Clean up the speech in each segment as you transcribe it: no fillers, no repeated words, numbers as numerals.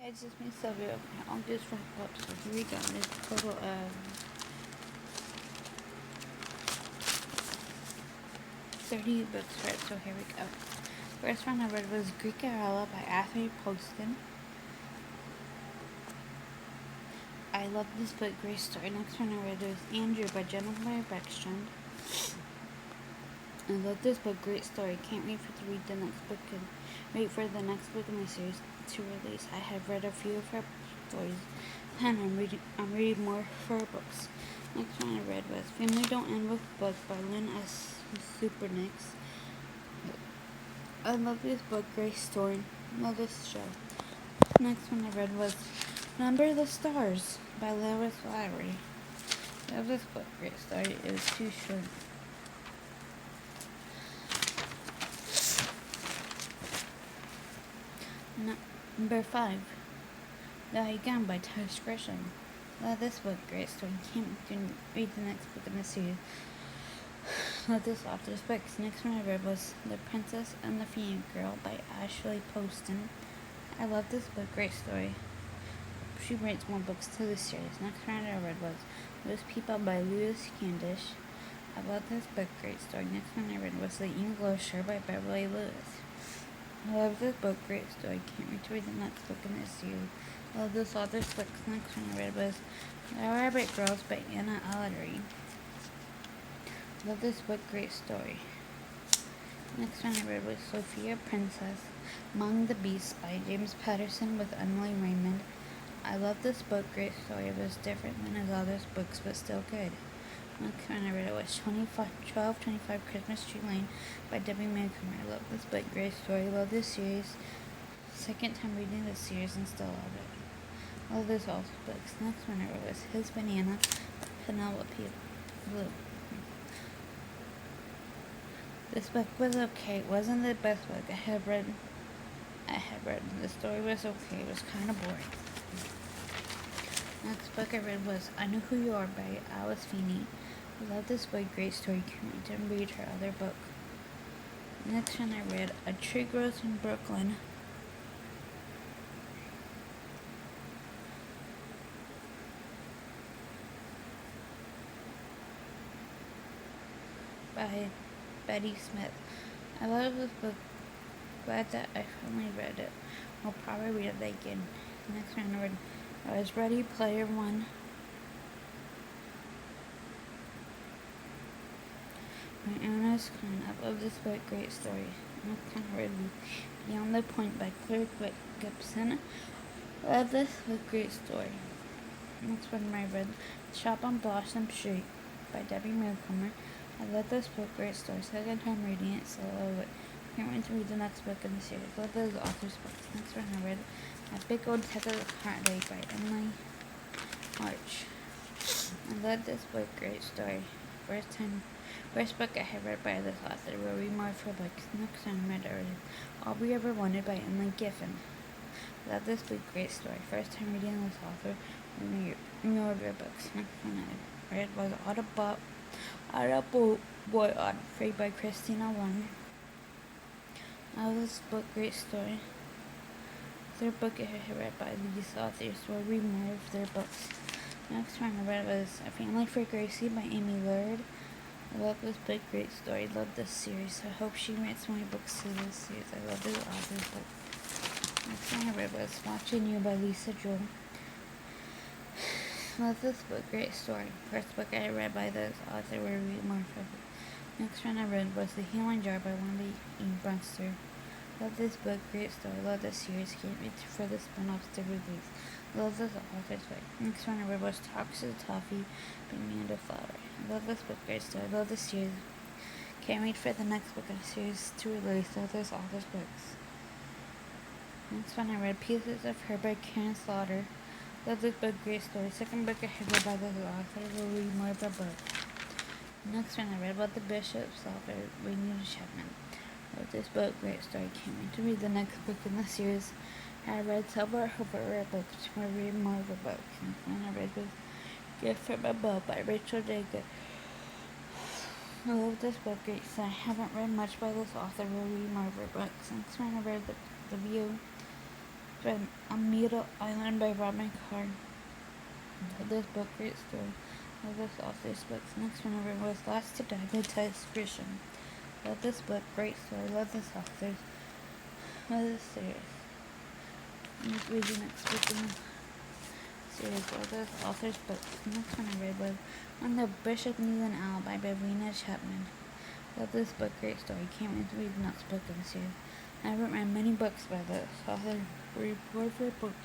It's just me, Sylvia. I'll just wrap up. So here we go. There's a total of 30 books, right? So here we go. First one I read was Greekarella by Anthony Poston. I love this book, great story. Next one I read was Andrew by Jennifer Beckstrand. I love this book, great story. Can't wait to read the next book and wait for the next book in the series to release. I have read a few of her stories and I'm reading more of her books. Next one I read was Family Don't End with Book by Lynn S. Supernix. I love this book, great story. Love this show. Next one I read was Number the Stars by Lois Lowry. Love this book, great story. It was too short. Number 5, Die Again by Titus Gresham. Love this book, great story. Can't read the next book in the series. Love this author's books. Next one I read was The Princess and the Phoenix Girl by Ashley Poston. I love this book, great story. She writes more books to this series. Next one I read was Those People by Lewis Candish. I love this book, great story. Next one I read was The Englisher by Beverly Lewis. I love this book, great story. Can't wait to read the next book in this series. I love this author's books. Next one I read was The Rabbit Girls by Anna Ellery. Love this book, great story. Next one I read was Sophia Princess Among the Beasts by James Patterson with Emily Raymond. I love this book, great story. It was different than his other books, but still good. Next one I read it was 1225 Christmas Tree Lane by Debbie Mancomer. I love this book, great story. I love this series. Second time reading this series and still love it. Love this also books. Next one I read was His Banana by Penelope Blue. This book was okay. It wasn't the best book I have read. The story was okay. It was kind of boring. Next book I read was I Know Who You Are by Alice Feeney. I love this book, great story. Can't wait to read her other book. Next one I read A Tree Grows in Brooklyn by Betty Smith. I love this book. Glad that I finally read it. I'll probably read it again. Next one I read was Ready Player One. By Ernest Cline. I love this book, great story. Next one I read Beyond the Point by Claire Gibson. I love this book, great story. Next one I read Shop on Blossom Street by Debbie Mancomer. I love this book, great story. Second time reading it, so I love it. Can't wait to read the next book in the series. Love those authors' books. Next one I read A Big Old Tether of Heartache by Emily March. I love this book, great story. First book I have read by this author. We'll read more of her books. Next one I read All We Ever Wanted by Emily Giffin. I love this book, great story. First time reading this author. More of her books. Next one I read was Audible Boy on Free by Christina Wong. I love this book, great story. Third book I have read by these authors. We'll read more of their books. Next one I read was A Family for Gracie by Amy Lord. I love this book, great story. Love this series. I hope she writes more books to this series. I love this author's book. Next one I read was Watching You by Lisa Joel. Love this book, great story. First book I read by this author. We'll read more of it. Next one I read was The Healing Jar by Wendy E. Brewster. Love this book, great story. Love this series. Can't wait for the spin-offs to release. Love this author's book. Next one I read was Toxic Toffee by Amanda Flower. Love this book, great story. Love this series. Can't wait for the next book in the series to release. Love this author's books. Next one I read Pieces of Her by Karen Slaughter. Love this book, great story. Second book I have read by this author. We'll read more of her book. Next one I read about the Bishop's author, Rainey Chapman. Love this book, great story. Can't wait to read the next book in the series. I read several of her books. We'll read more of her books. Next one I read was Gift from Above by Rachel Jacob. I love this book, great story. I haven't read much by this author. We'll read more of her books. Next one I read The View From Amida Island by Robin Card. Love this book, great story. Love this author's books. Next one over was Last to Die by Tess Grisham. Love this book, great story. Love this author's. Love this series. Let's read the next book in the series. Love this author's books. Next one I read was When the Bishop Needs an Alibi by Rena Chapman. Love this book, great story. Can't wait to read the next book in the series. I haven't read many books by this author. Read 4 of her books.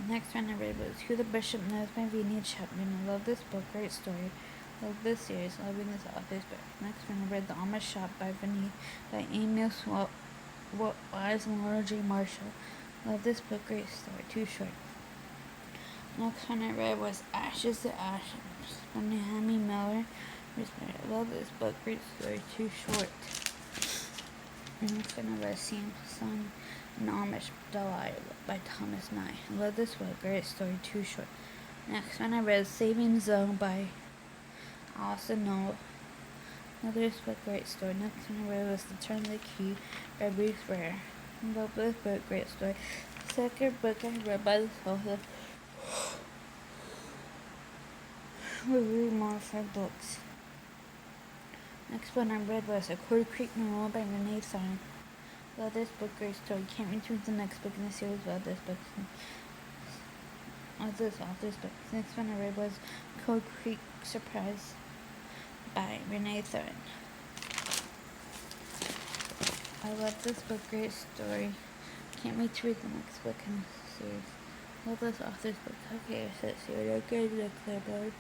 Next one I read was Who the Bishop Knows by Rena Chapman. I love this book, great story. Love this series, loving this author's book. Next one I read The Almost Shop by Vinny by Amy Wise and Laura J. Marshall. Love this book, great story, too short. Next one I read was Ashes to Ashes by Naomi Miller. I love this book, great story, too short. Next one I read Samson and Amish Delight by Thomas Nye. I love this book, great story, too short. Next one I read Saving Zone by Allison Noel. Another book, great story. Next one I read was The Turn of the Key by Bruce Ware. I love this book, great story. Second book I read by this author. We'll read more of her books. Next one I read was A Cold Creek Novel by Renee Thorne. Love this book, great story. Can't wait to read the next book in the series. Love this book. Love this author's book. Next one I read was Cold Creek Surprise by Renee Thorne. I love this book, great story. Can't wait to read the next book in the series. Love this author's book. Okay, so see you again next episode.